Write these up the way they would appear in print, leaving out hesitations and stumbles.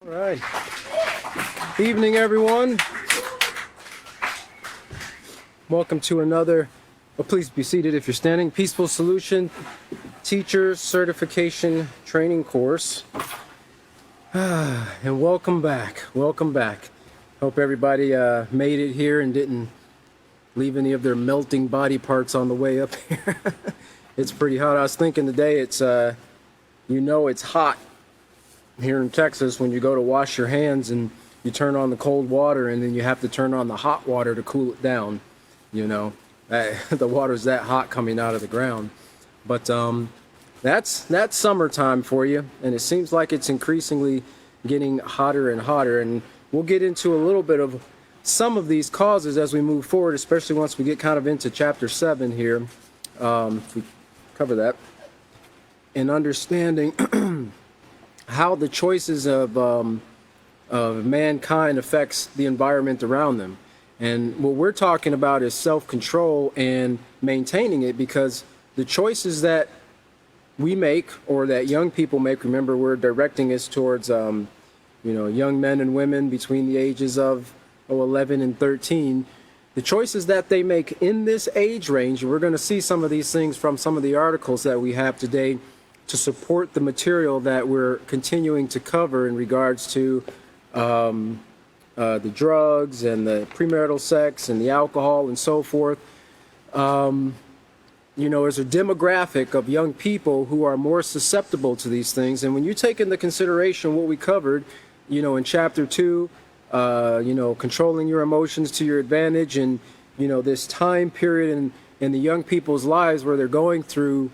All right. Evening, everyone. Welcome to another, please be seated if you're standing, Peaceful Solution Teachers Certification Training Course. And welcome back. Welcome back. Hope everybody made it here and didn't leave any of their melting body parts on the way up here. It's pretty hot. I was thinking today it's hot here in Texas when you go to wash your hands and you turn on the cold water and then you have to turn on the hot water to cool it down. The water's that hot coming out of the ground. But that's summertime for you, and it seems like it's increasingly getting hotter and hotter. And we'll get into a little bit of some of these causes as we move forward, especially once we get kind of into chapter 7 here. If we cover that, and understanding how the choices of mankind affects the environment around them. And what we're talking about is self-control and maintaining it, because the choices that we make or that young people make, remember we're directing us towards young men and women between the ages of 11 and 13, the choices that they make in this age range, we're going to see some of these things from some of the articles that we have today to support the material that we're continuing to cover in regards to the drugs and the premarital sex and the alcohol and so forth. There's a demographic of young people who are more susceptible to these things. And when you take into consideration what we covered, in chapter 2, controlling your emotions to your advantage, and, this time period in the young people's lives where they're going through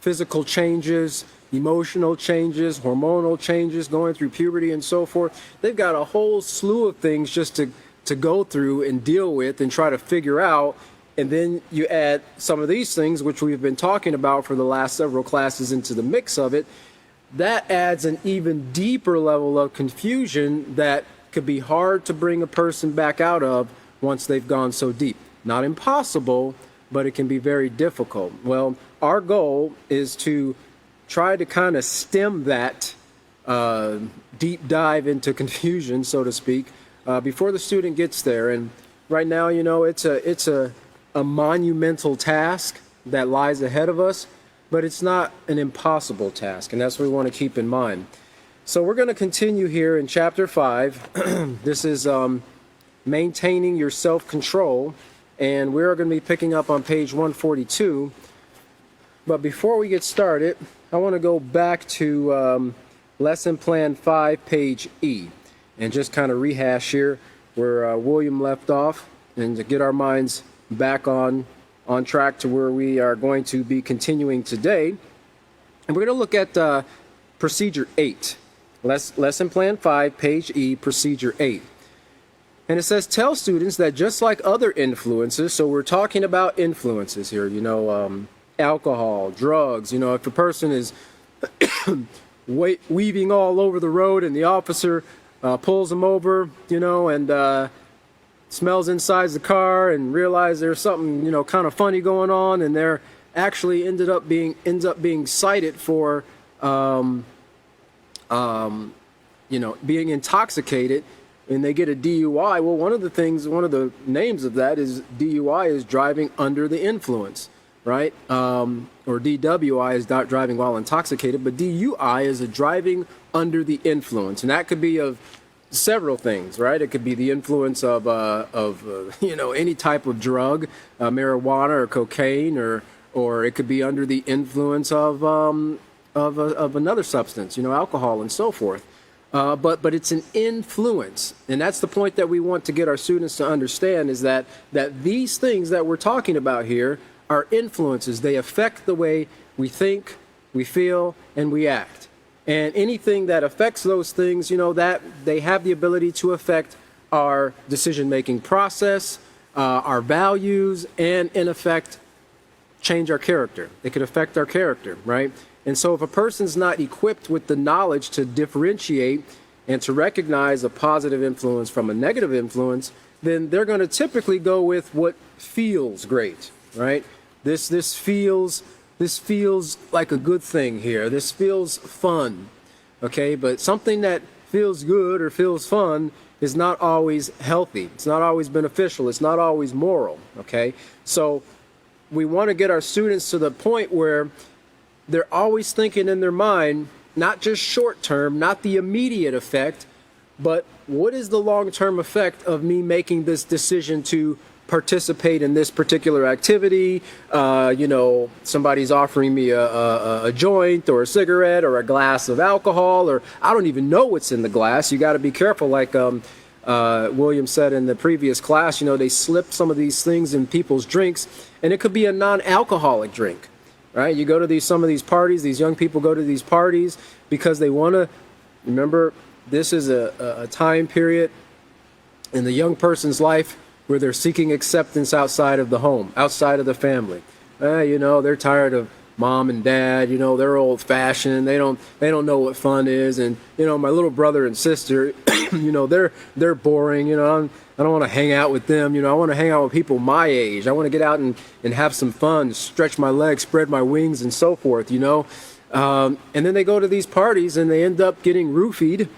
physical changes, emotional changes, hormonal changes, going through puberty and so forth. They've got a whole slew of things just to go through and deal with and try to figure out. And then you add some of these things, which we've been talking about for the last several classes, into the mix of it. That adds an even deeper level of confusion that could be hard to bring a person back out of once they've gone so deep. Not impossible, but it can be very difficult. Well, our goal is to try to kind of stem that deep dive into confusion, so to speak, before the student gets there. And right now, it's a monumental task that lies ahead of us, but it's not an impossible task, and that's what we want to keep in mind. So we're going to continue here in chapter 5. This is maintaining your self-control, and we're going to be picking up on page 142. But before we get started, I want to go back to lesson plan 5, page E, and just kind of rehash here where William left off, and to get our minds back on track to where we are going to be continuing today. And we're going to look at procedure 8, lesson plan 5, page E, procedure 8. And it says, tell students that just like other influences, so we're talking about influences here, alcohol, drugs, if a person is weaving all over the road and the officer pulls them over, and smells inside the car and realizes there's something, kind of funny going on, and they're actually ends up being cited for, being intoxicated, and they get a DUI. Well, one of the names of that is DUI is driving under the influence, right? Or DWI is not driving while intoxicated, but DUI is a driving under the influence, and that could be of several things, right? It could be the influence of any type of drug, marijuana or cocaine, or it could be under the influence of another substance, alcohol and so forth. But it's an influence, and that's the point that we want to get our students to understand, is that these things that we're talking about here are influences. They affect the way we think, we feel, and we act. And anything that affects those things, that they have the ability to affect our decision-making process, our values, and in effect, change our character. They could affect our character, right? And so if a person's not equipped with the knowledge to differentiate and to recognize a positive influence from a negative influence, then they're going to typically go with what feels great, right? This feels like a good thing here. This feels fun. okay? But something that feels good or feels fun is not always healthy. It's not always beneficial. It's not always moral, okay? So we want to get our students to the point where they're always thinking in their mind, not just short term, not the immediate effect, but what is the long-term effect of me making this decision to participate in this particular activity? Somebody's offering me a joint or a cigarette or a glass of alcohol, or I don't even know what's in the glass. You got to be careful, like William said in the previous class, they slip some of these things in people's drinks, and it could be a non-alcoholic drink, right? You go to some of these parties, these young people go to these parties because they want to, remember, this is a time period in the young person's life where they're seeking acceptance outside of the home, outside of the family. They're tired of mom and dad, they're old-fashioned, they don't know what fun is, and my little brother and sister, they're boring, I don't want to hang out with them, I want to hang out with people my age. I want to get out and have some fun, stretch my legs, spread my wings, and so forth, and then they go to these parties and they end up getting roofied,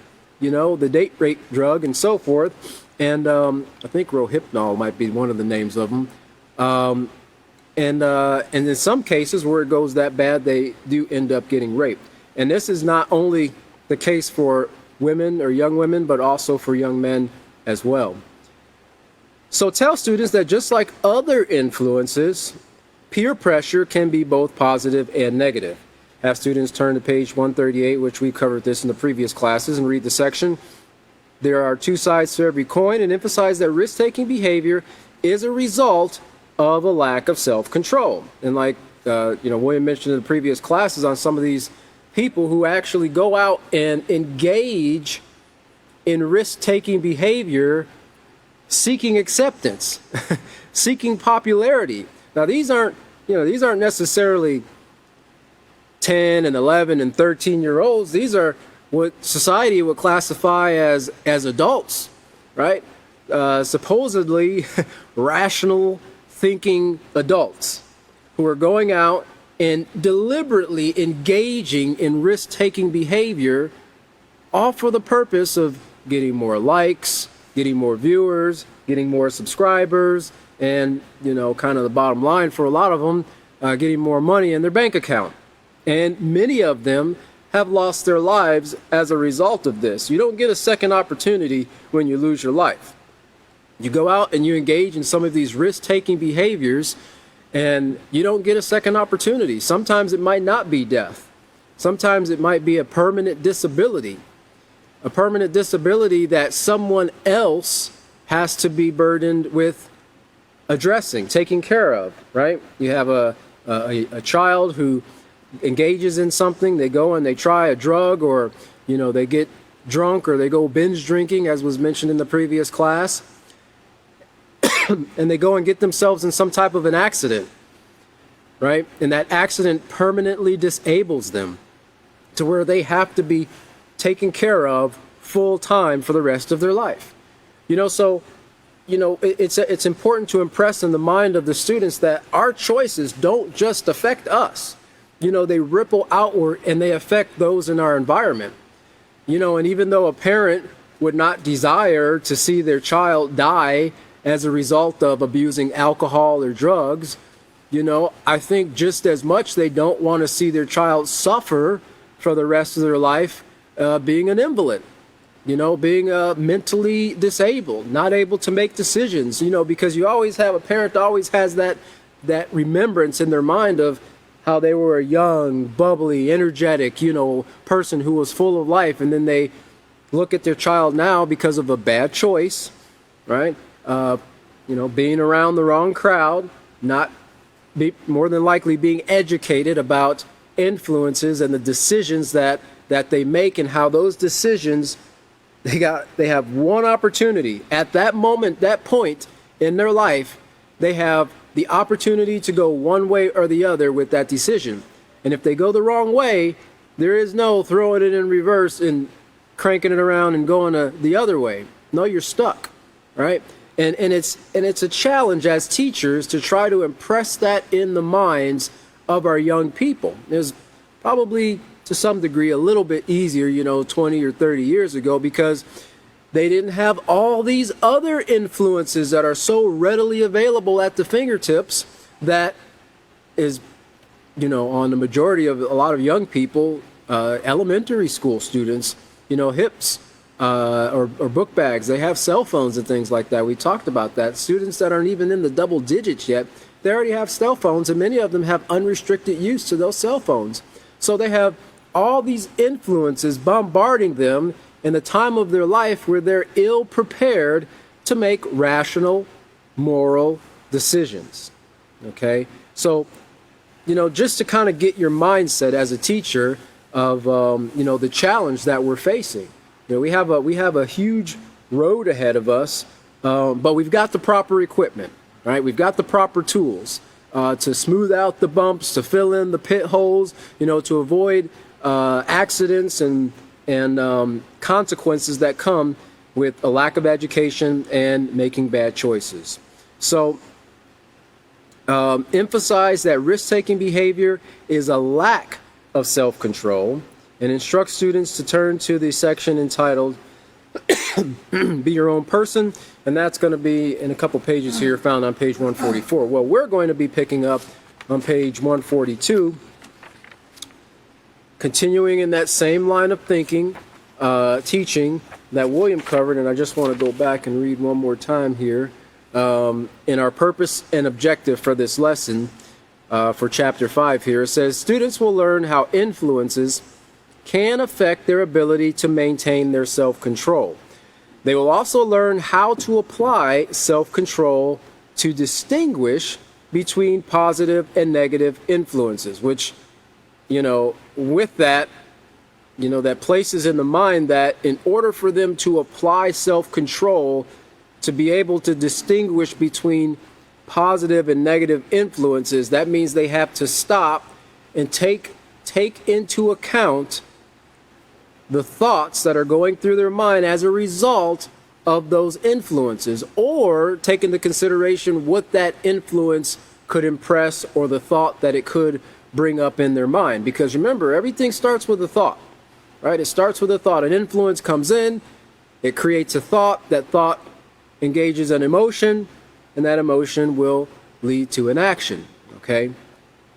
the date rape drug and so forth. And I think Rohypnol might be one of the names of them. And in some cases where it goes that bad, they do end up getting raped. And this is not only the case for women or young women, but also for young men as well. So tell students that just like other influences, peer pressure can be both positive and negative. Have students turn to page 138, which we covered this in the previous classes, and read the section. There are two sides to every coin, and emphasize that risk-taking behavior is a result of a lack of self-control. And like William mentioned in the previous classes on some of these people who actually go out and engage in risk-taking behavior, seeking acceptance, seeking popularity. Now these aren't necessarily 10 and 11 and 13-year-olds. These are what society would classify as adults, right? Supposedly rational thinking adults who are going out and deliberately engaging in risk-taking behavior, all for the purpose of getting more likes, getting more viewers, getting more subscribers, and kind of the bottom line for a lot of them, getting more money in their bank account. And many of them have lost their lives as a result of this. You don't get a second opportunity when you lose your life. You go out and you engage in some of these risk-taking behaviors, and you don't get a second opportunity. Sometimes it might not be death. Sometimes it might be a permanent disability that someone else has to be burdened with addressing, taking care of, right? You have a child who engages in something, they go and they try a drug, or they get drunk, or they go binge drinking, as was mentioned in the previous class, and they go and get themselves in some type of an accident, right? And that accident permanently disables them to where they have to be taken care of full time for the rest of their life. It's important to impress in the mind of the students that our choices don't just affect us. They ripple outward and they affect those in our environment. And even though a parent would not desire to see their child die as a result of abusing alcohol or drugs, I think just as much they don't want to see their child suffer for the rest of their life being an invalid, being mentally disabled, not able to make decisions, because you always have a parent always has that remembrance in their mind of how they were a young, bubbly, energetic, person who was full of life, and then they look at their child now because of a bad choice, right? Being around the wrong crowd, more than likely being educated about influences and the decisions that they make, and how those decisions, they have one opportunity at that moment, that point in their life, they have the opportunity to go one way or the other with that decision. And if they go the wrong way, there is no throwing it in reverse and cranking it around and going the other way. No, you're stuck, right? And it's a challenge as teachers to try to impress that in the minds of our young people. There's probably to some degree, a little bit easier, 20 or 30 years ago, because they didn't have all these other influences that are so readily available at the fingertips that is, on the majority of a lot of young people, elementary school students, hips or book bags. They have cell phones and things like that. We talked about that. Students that aren't even in the double digits yet, they already have cell phones, and many of them have unrestricted use to those cell phones. So they have all these influences bombarding them in a time of their life where they're ill prepared to make rational, moral decisions. Okay? So, just to kind of get your mindset as a teacher of, the challenge that we're facing. We have a huge road ahead of us, but we've got the proper equipment, right? We've got the proper tools to smooth out the bumps, to fill in the pit holes, to avoid accidents and consequences that come with a lack of education and making bad choices. So emphasize that risk-taking behavior is a lack of self-control, and instruct students to turn to the section entitled Be Your Own Person, and that's going to be in a couple pages here, found on page 144. Well, we're going to be picking up on page 142, continuing in that same line of thinking, teaching that William covered, and I just want to go back and read one more time here. In our purpose and objective for this lesson, for chapter 5 here, it says, students will learn how influences can affect their ability to maintain their self-control. They will also learn how to apply self-control to distinguish between positive and negative influences, which, with that, that places in the mind that in order for them to apply self-control, to be able to distinguish between positive and negative influences, that means they have to stop and take into account the thoughts that are going through their mind as a result of those influences, or take into consideration what that influence could impress or the thought that it could bring up in their mind. Because remember, everything starts with a thought, right? It starts with a thought. An influence comes in, it creates a thought, that thought engages an emotion, and that emotion will lead to an action, okay?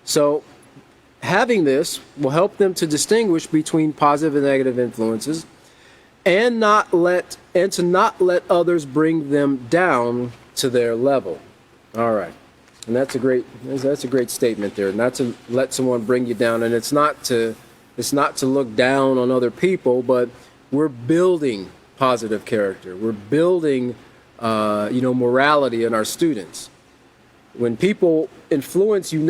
So having this will help them to distinguish between positive and negative influences, and to not let others bring them down to their level. All right, and that's a great statement there. Not to let someone bring you down, and it's not to look down on other people, but we're building positive character. We're building morality in our students. When people influence your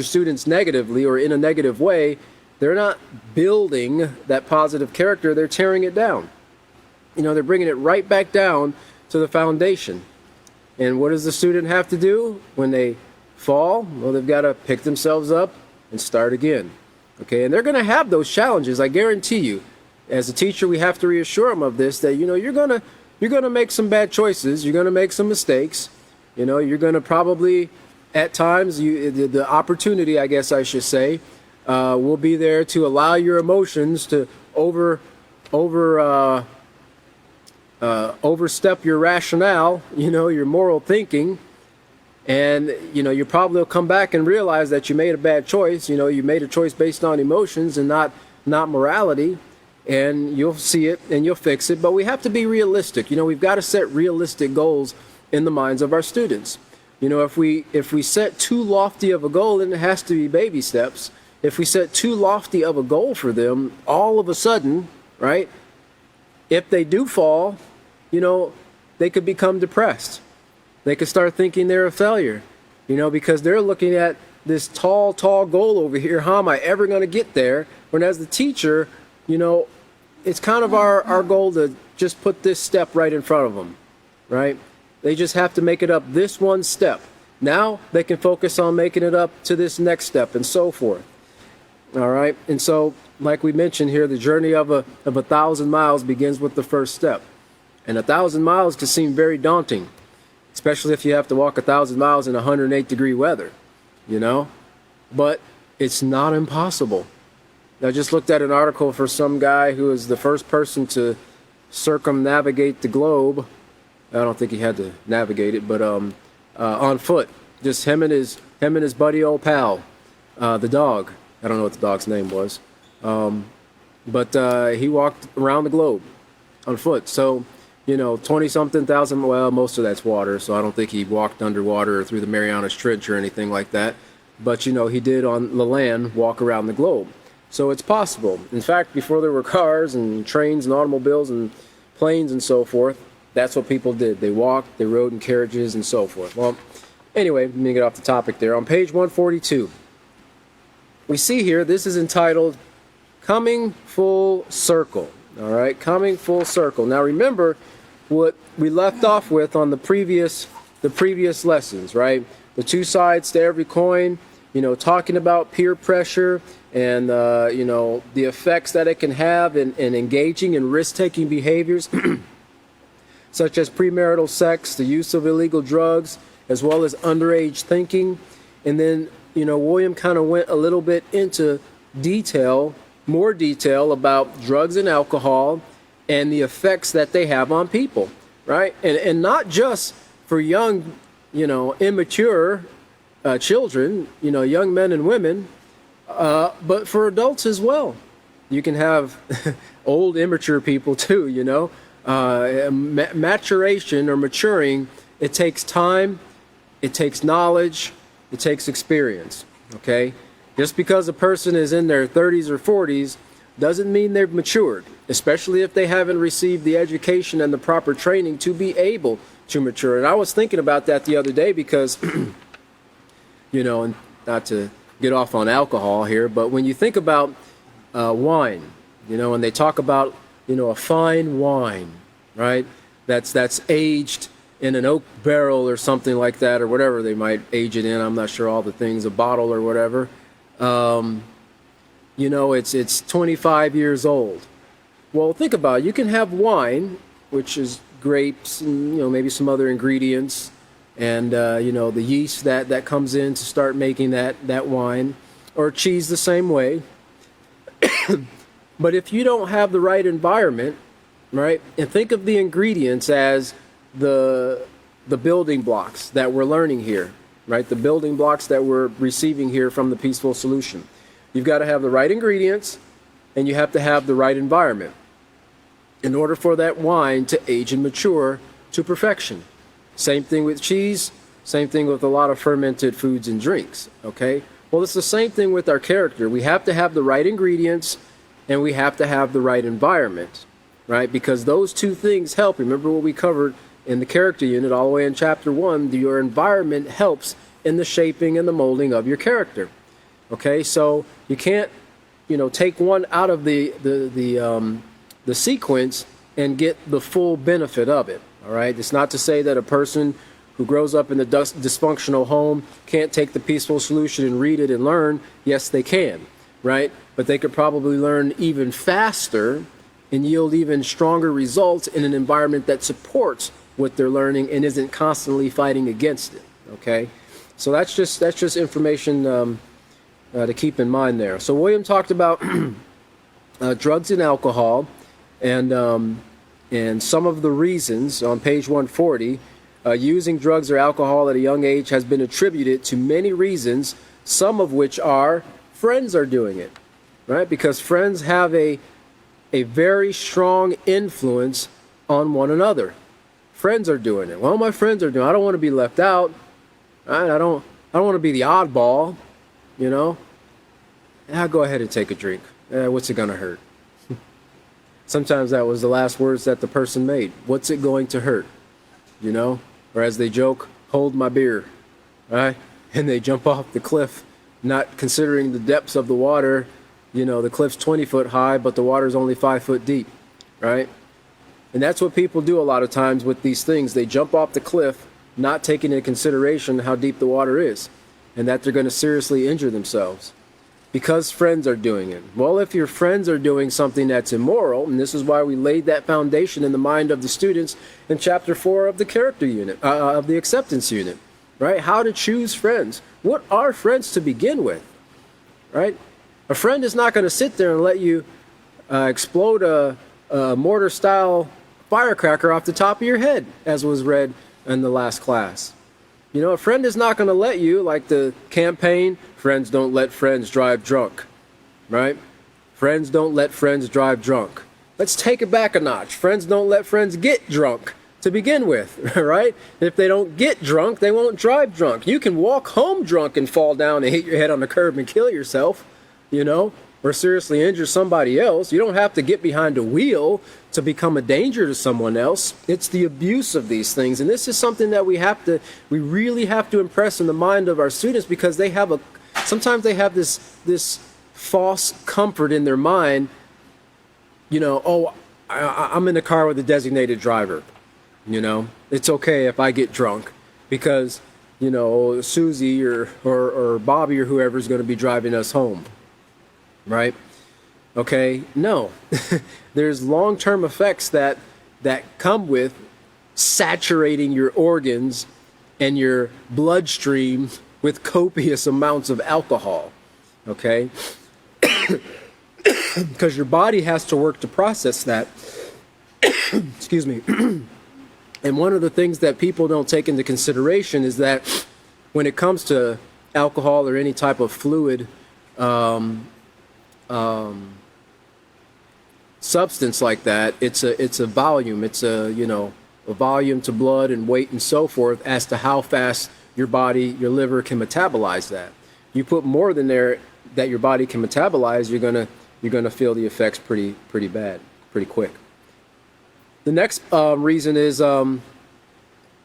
students negatively or in a negative way, they're not building that positive character, they're tearing it down. They're bringing it right back down to the foundation. And what does the student have to do when they fall? Well, they've got to pick themselves up and start again. Okay, and they're going to have those challenges, I guarantee you. As a teacher, we have to reassure them of this, that you're gonna make some bad choices, you're gonna make some mistakes, you're gonna probably at times the opportunity, I guess I should say, will be there to allow your emotions to overstep your rationale, your moral thinking, and you probably will come back and realize that you made a bad choice. You made a choice based on emotions and not morality. And you'll see it and you'll fix it. But we have to be realistic. We've got to set realistic goals in the minds of our students. If we set too lofty of a goal, then it has to be baby steps. If we set too lofty of a goal for them, all of a sudden, right, if they do fall, they could become depressed. They could start thinking they're a failure, because they're looking at this tall goal over here. How am I ever going to get there? When as the teacher, it's kind of our goal to just put this step right in front of them, right? They just have to make it up this one step. Now they can focus on making it up to this next step and so forth. All right. And so, like we mentioned here, the journey of 1,000 miles begins with the first step. And 1,000 miles can seem very daunting, especially if you have to walk 1,000 miles in 108-degree weather, But It's not impossible. I just looked at an article for some guy who was the first person to circumnavigate the globe. I don't think he had to navigate it, but on foot. Just him and his buddy old pal, the dog. I don't know what the dog's name was, but he walked around the globe on foot. So, 20-something thousand. Well, most of that's water, so I don't think he walked underwater or through the Marianas Trench or anything like that. But he did on the land walk around the globe. So it's possible. In fact, before there were cars and trains and automobiles and planes and so forth, that's what people did. They walked, they rode in carriages and so forth. Well, anyway, let me get off the topic there. On page 142, we see here, this is entitled Coming Full Circle. All right, Coming Full Circle. Now remember what we left off with on the previous lessons, right? The two sides to every coin, talking about peer pressure and, the effects that it can have in engaging in risk-taking behaviors, such as premarital sex, the use of illegal drugs, as well as underage thinking. And then, William kind of went a little bit into more detail about drugs and alcohol and the effects that they have on people, right? And not just for young, immature children, young men and women, but for adults as well. You can have old, immature people too, maturation or maturing, it takes time, it takes knowledge, it takes experience, okay? Just because a person is in their 30s or 40s doesn't mean they've matured, especially if they haven't received the education and the proper training to be able to mature. And I was thinking about that the other day because, and not to get off on alcohol here, but when you think about wine, and they talk about, a fine wine, right? That's aged in an oak barrel or something like that, or whatever they might age it in. I'm not sure all the things, a bottle or whatever. It's 25 years old. Well, think about it. You can have wine, which is grapes and, maybe some other ingredients, and, the yeast that comes in to start making that wine, or cheese the same way. But if you don't have the right environment, right, and think of the ingredients as the building blocks that we're learning here, right, the building blocks that we're receiving here from the Peaceful Solution. You've got to have the right ingredients, and you have to have the right environment in order for that wine to age and mature to perfection. Same thing with cheese, same thing with a lot of fermented foods and drinks, okay? Well, it's the same thing with our character. We have to have the right ingredients, and we have to have the right environment, right? Because those two things help. Remember what we covered in the character unit all the way in chapter 1, your environment helps in the shaping and the molding of your character. Okay, so you can't, take one out of the sequence and get the full benefit of it. All right, it's not to say that a person who grows up in a dysfunctional home can't take the Peaceful Solution and read it and learn. Yes, they can, right? But they could probably learn even faster and yield even stronger results in an environment that supports what they're learning and isn't constantly fighting against it. Okay, so that's just information to keep in mind there. So William talked about drugs and alcohol, and some of the reasons on page 140. Using drugs or alcohol at a young age has been attributed to many reasons, some of which are friends are doing it, right? Because friends have a very strong influence on one another. Friends are doing it. Well, my friends are doing it. I don't want to be left out. Right? I don't want to be the oddball, I'll go ahead and take a drink. What's it going to hurt? Sometimes that was the last words that the person made. What's it going to hurt? Or as they joke, hold my beer, right? And they jump off the cliff, not considering the depths of the water. The cliff's 20 foot high, but the water's only 5 foot deep, right? And that's what people do a lot of times with these things. They jump off the cliff, not taking into consideration how deep the water is, and that they're going to seriously injure themselves because friends are doing it. Well, if your friends are doing something that's immoral, and this is why we laid that foundation in the mind of the students in chapter 4 of the character unit, of the acceptance unit, right? How to choose friends. What are friends to begin with? right? A friend is not going to sit there and let you explode a mortar-style firecracker off the top of your head, as was read in the last class. You know, a friend is not going to let you, like the campaign, friends don't let friends drive drunk, right? Friends don't let friends drive drunk. Let's take it back a notch. Friends don't let friends get drunk to begin with, right? If they don't get drunk, they won't drive drunk. You can walk home drunk and fall down and hit your head on the curb and kill yourself, you know, or seriously injure somebody else. You don't have to get behind a wheel to become a danger to someone else. It's the abuse of these things. And this is something that we really have to impress in the mind of our students, because sometimes they have this false comfort in their mind, you know, oh, I'm in the car with a designated driver. You know, it's okay if I get drunk because, you know, Susie or Bobby or whoever is going to be driving us home, right? Okay, no. There's long-term effects that come with saturating your organs and your bloodstream with copious amounts of alcohol, okay? Because your body has to work to process that. Excuse me. And one of the things that people don't take into consideration is that when it comes to alcohol or any type of fluid substance like that, it's a volume. It's a volume to blood and weight and so forth as to how fast your body, your liver can metabolize that. You put more than there that your body can metabolize, you're gonna feel the effects pretty bad, pretty quick. The next reason is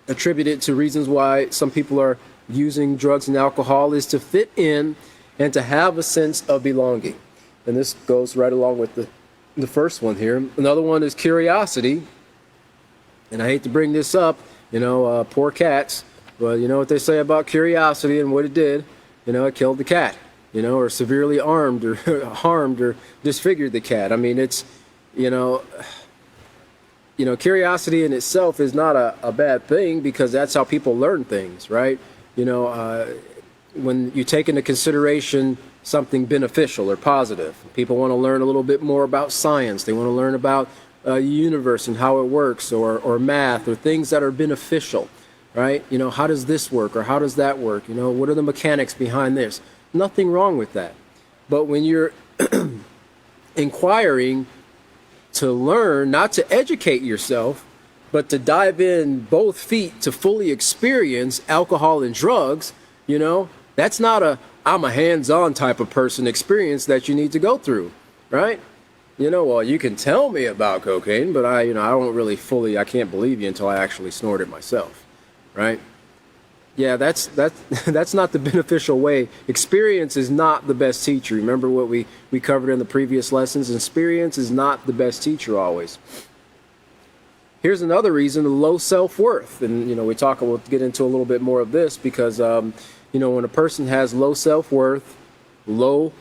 attributed to reasons why some people are using drugs and alcohol is to fit in and to have a sense of belonging. And this goes right along with the first one here. Another one is curiosity. And I hate to bring this up, you know, poor cats, but you know what they say about curiosity and what it did? You know, it killed the cat, you know, or severely armed or harmed or disfigured the cat. I mean, it's, you know, curiosity in itself is not a bad thing, because that's how people learn things, right? You know, when you take into consideration something beneficial or positive, people want to learn a little bit more about science. They want to learn about the universe and how it works, or math, or things that are beneficial, right? You know, how does this work, or how does that work? You know, what are the mechanics behind this? Nothing wrong with that. But when you're inquiring to learn, not to educate yourself, but to dive in both feet to fully experience alcohol and drugs, you know, that's not I'm a hands-on type of person experience that you need to go through, right? You know, well, you can tell me about cocaine, but I don't really I can't believe you until I actually snort it myself, right? Yeah, that's not the beneficial way. Experience is not the best teacher. Remember what we covered in the previous lessons? Experience is not the best teacher always. Here's another reason: low self-worth. And, you know, we'll get into a little bit more of this because, you know, when a person has low self-worth, low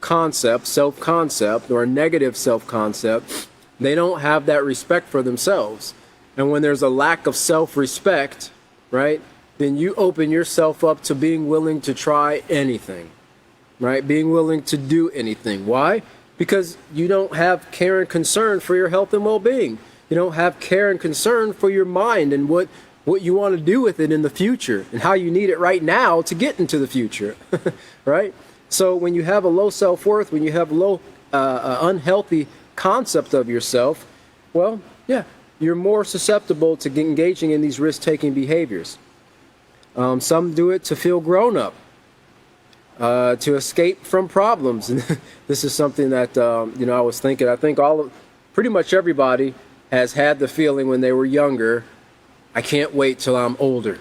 self-concept, or a negative self-concept, they don't have that respect for themselves. And when there's a lack of self-respect, right, then you open yourself up to being willing to try anything, right? Being willing to do anything. Why? Because you don't have care and concern for your health and well-being. You don't have care and concern for your mind and what you want to do with it in the future and how you need it right now to get into the future, right? So when you have a low self-worth, when you have low, unhealthy concept of yourself, well, yeah, you're more susceptible to engaging in these risk-taking behaviors. Some do it to feel grown up, to escape from problems. And this is something that, you know, I was thinking, I think pretty much everybody has had the feeling when they were younger, I can't wait till I'm older.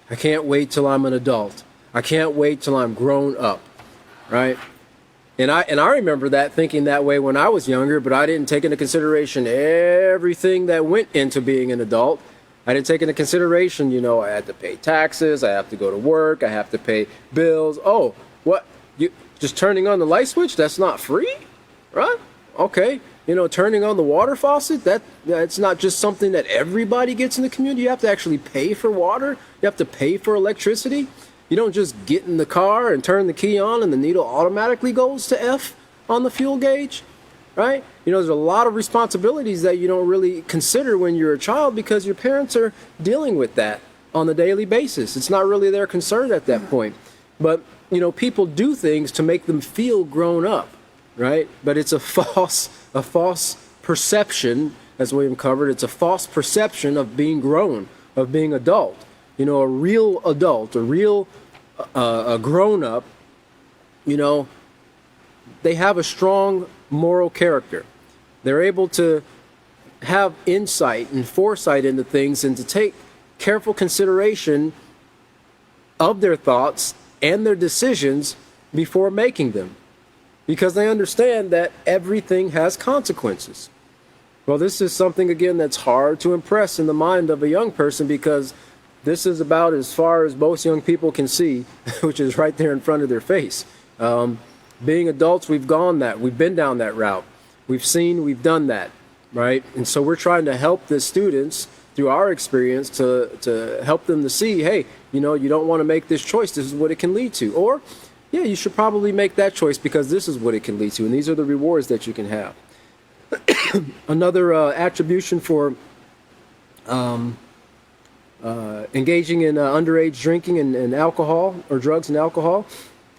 I can't wait till I'm an adult. I can't wait till I'm grown up, right? And I remember that, thinking that way when I was younger, but I didn't take into consideration everything that went into being an adult. I didn't take into consideration, you know, I had to pay taxes, I have to go to work, I have to pay bills. Oh, what? You just turning on the light switch? That's not free, right? Okay. You know, turning on the water faucet, it's not just something that everybody gets in the community. You have to actually pay for water. You have to pay for electricity. You don't just get in the car and turn the key on and the needle automatically goes to F on the fuel gauge, right? You know, there's a lot of responsibilities that you don't really consider when you're a child because your parents are dealing with that on a daily basis. It's not really their concern at that point. But, you know, people do things to make them feel grown up, right? But it's a false perception, as William covered. It's a false perception of being grown, of being adult. You know, a real adult, a real a grown-up, you know, they have a strong moral character. They're able to have insight and foresight into things and to take careful consideration of their thoughts and their decisions before making them, because they understand that everything has consequences. Well, this is something, again, that's hard to impress in the mind of a young person because this is about as far as most young people can see, which is right there in front of their face. Being adults, we've gone that. We've been down that route. We've seen, we've done that, right? And so we're trying to help the students through our experience to help them to see, hey, you know, you don't want to make this choice. This is what it can lead to. Or, yeah, you should probably make that choice because this is what it can lead to. And these are the rewards that you can have. Another attribution for engaging in underage drinking and alcohol or drugs and alcohol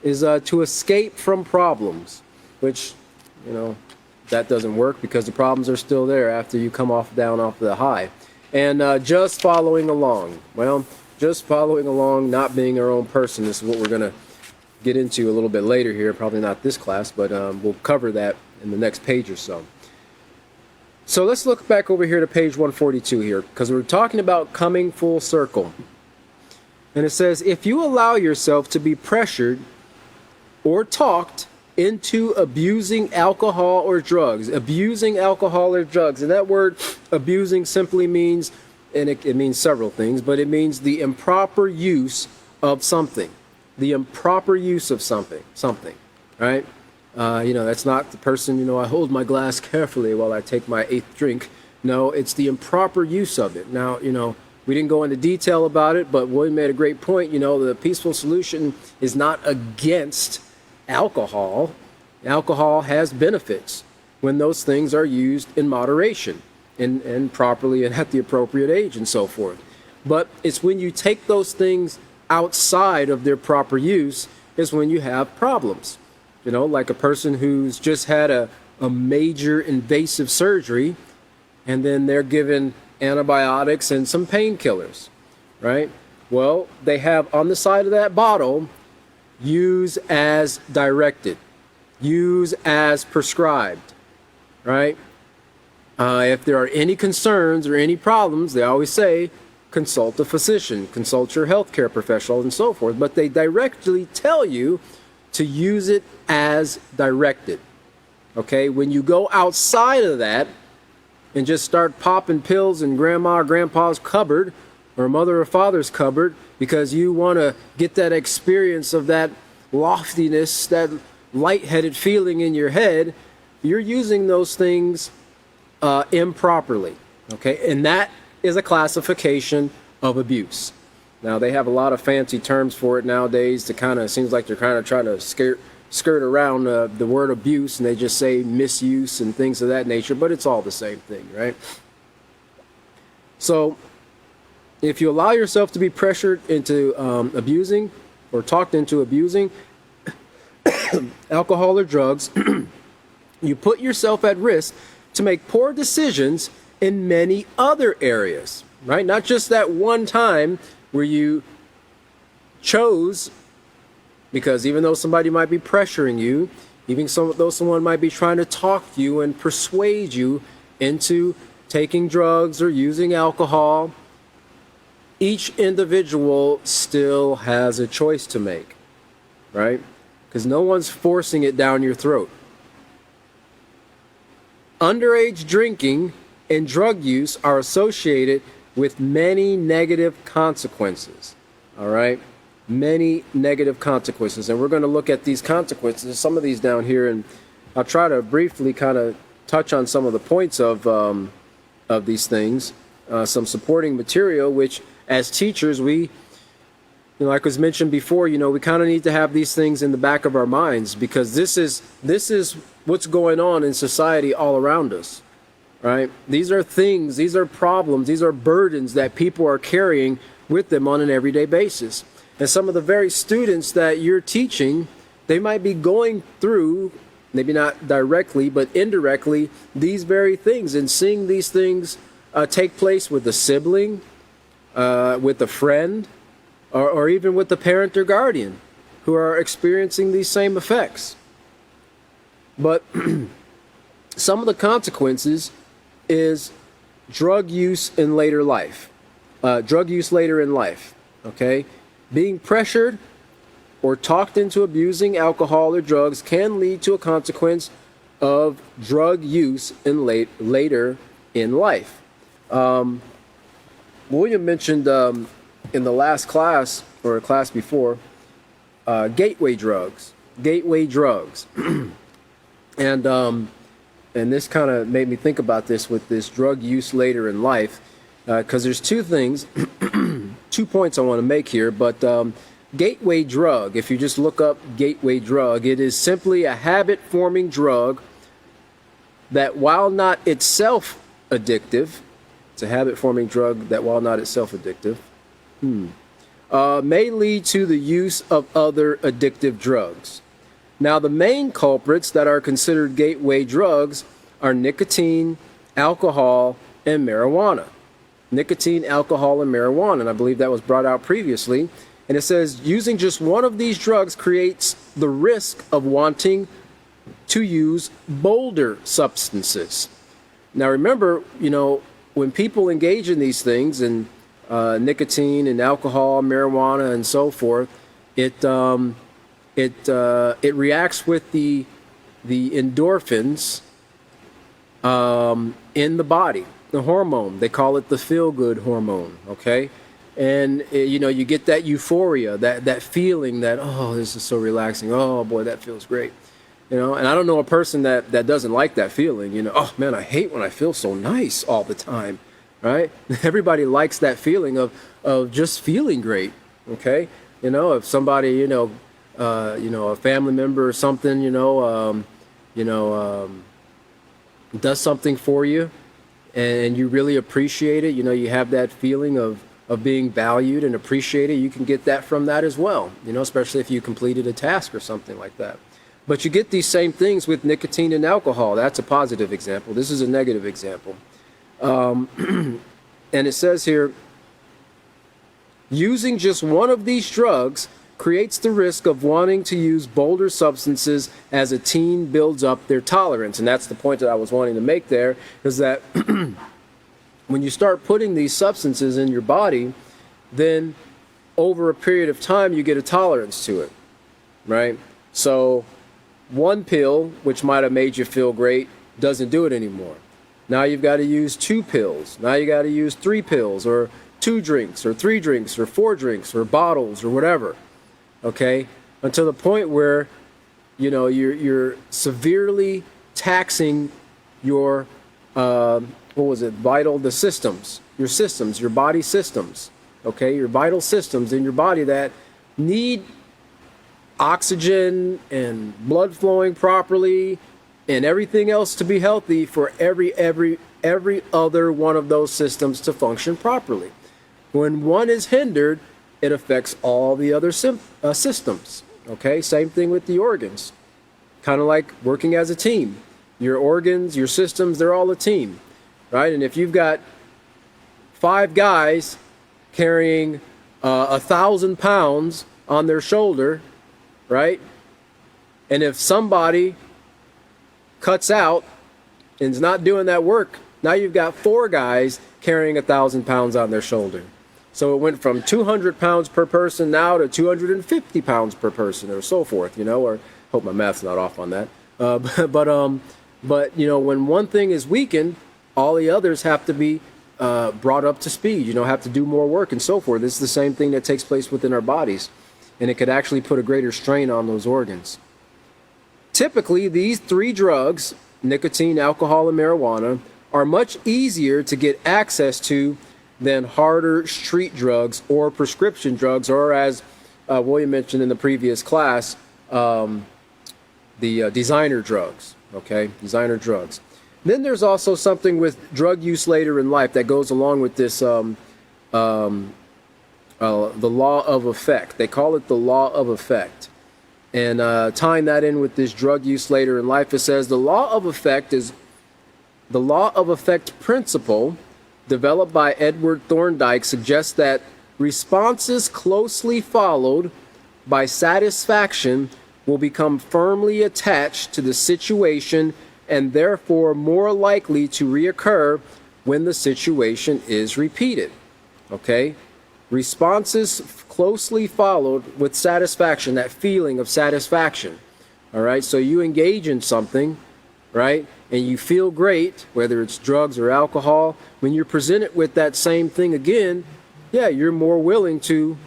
is to escape from problems, which, you know, that doesn't work because the problems are still there after you come down off the high. And just following along. Well, just following along, not being our own person is what we're going to get into a little bit later here. Probably not this class, but we'll cover that in the next page or so. So let's look back over here to page 142 here, because we're talking about coming full circle. And it says, if you allow yourself to be pressured or talked into abusing alcohol or drugs, and that word abusing simply means, and it means several things, but it means the improper use of something. The improper use of something, right? You know, that's not the person, you know, I hold my glass carefully while I take my 8th drink. No, it's the improper use of it. Now, you know, we didn't go into detail about it, but William made a great point. You know, the peaceful solution is not against alcohol. Alcohol has benefits when those things are used in moderation and properly and at the appropriate age and so forth. But it's when you take those things outside of their proper use is when you have problems. You know, like a person who's just had a major invasive surgery and then they're given antibiotics and some painkillers, right? Well, they have on the side of that bottle, use as directed, use as prescribed, right? If there are any concerns or any problems, they always say, consult a physician, consult your healthcare professional, and so forth. But they directly tell you to use it as directed. Okay? When you go outside of that and just start popping pills in grandma or grandpa's cupboard or mother or father's cupboard because you want to get that experience of that loftiness, that lightheaded feeling in your head, you're using those things improperly. Okay? And that is a classification of abuse. Now, they have a lot of fancy terms for it nowadays to kind of, seems like they're kind of trying to skirt around the word abuse, and they just say misuse and things of that nature, but it's all the same thing, right? So, if you allow yourself to be pressured into abusing or talked into abusing alcohol or drugs, you put yourself at risk to make poor decisions in many other areas, right? Not just that one time where you chose, because even though somebody might be pressuring you, even though someone might be trying to talk to you and persuade you into taking drugs or using alcohol, each individual still has a choice to make, right? Because no one's forcing it down your throat. Underage drinking and drug use are associated with many negative consequences, all right? Many negative consequences. And we're going to look at these consequences, some of these down here, and I'll try to briefly kind of touch on some of the points of these things, some supporting material, which as teachers, we like was mentioned before, we kind of need to have these things in the back of our minds, because this is what's going on in society all around us, right? These are things, these are problems, these are burdens that people are carrying with them on an everyday basis. And some of the very students that you're teaching, they might be going through, maybe not directly, but indirectly, these very things, and seeing these things take place with a sibling, with a friend, or even with the parent or guardian who are experiencing these same effects. But some of the consequences is drug use in later life. Drug use later in life, okay? Being pressured or talked into abusing alcohol or drugs can lead to a consequence of drug use in later in life. William mentioned in the last class, or a class before, gateway drugs. Gateway drugs. And this kind of made me think about this with this drug use later in life, because there's two things, 2 points I want to make here. But gateway drug, if you just look up gateway drug, it is simply a habit-forming drug that, while not itself addictive, it's a habit-forming drug that, while not itself addictive, may lead to the use of other addictive drugs. Now, the main culprits that are considered gateway drugs are nicotine, alcohol, and marijuana. Nicotine, alcohol, and marijuana, and I believe that was brought out previously. And it says using just one of these drugs creates the risk of wanting to use bolder substances. Now, remember, when people engage in these things, and nicotine and alcohol, marijuana, and so forth, it reacts with the endorphins in the body, the hormone. They call it the feel-good hormone, okay? And you get that euphoria, that feeling that, oh, this is so relaxing. Oh boy, that feels great. And I don't know a person that doesn't like that feeling. Oh man, I hate when I feel so nice all the time. Right? Everybody likes that feeling of just feeling great. Okay? If somebody, a family member or something, does something for you, and you really appreciate it, you have that feeling of being valued and appreciated. You can get that from that as well, especially if you completed a task or something like that. But you get these same things with nicotine and alcohol. That's a positive example. This is a negative example. And it says here, using just one of these drugs creates the risk of wanting to use bolder substances as a teen builds up their tolerance. And that's the point that I was wanting to make there, is that when you start putting these substances in your body, then over a period of time you get a tolerance to it, right? So one pill, which might have made you feel great, doesn't do it anymore. Now you've got to use 2 pills. Now you got to use 3 pills, or 2 drinks, or 3 drinks, or 4 drinks, or bottles, or whatever. Okay, until the point where you're severely taxing your the systems, your body systems. Okay, your vital systems in your body that need oxygen and blood flowing properly and everything else to be healthy for every other one of those systems to function properly. When one is hindered, it affects all the other systems. Okay, same thing with the organs. Kind of like working as a team. Your organs, your systems, they're all a team, right? And if you've got 5 guys carrying 1,000 pounds on their shoulder, right? And if somebody cuts out and is not doing that work, now you've got 4 guys carrying 1,000 pounds on their shoulder. So it went from 200 pounds per person now to 250 pounds per person, or so forth, or hope my math's not off on that. But when one thing is weakened, all the others have to be brought up to speed, have to do more work and so forth. This is the same thing that takes place within our bodies, and it could actually put a greater strain on those organs. Typically, these 3 drugs, nicotine, alcohol, and marijuana, are much easier to get access to than harder street drugs or prescription drugs, or as William mentioned in the previous class, the designer drugs, okay? Designer drugs. Then there's also something with drug use later in life that goes along with this, the law of effect. They call it the law of effect. And tying that in with this drug use later in life, it says the law of effect principle developed by Edward Thorndike suggests that responses closely followed by satisfaction will become firmly attached to the situation and therefore more likely to reoccur when the situation is repeated. Okay? Responses closely followed with satisfaction, that feeling of satisfaction. All right? So you engage in something, right? And you feel great, whether it's drugs or alcohol. When you're presented with that same thing again, yeah, you're more willing to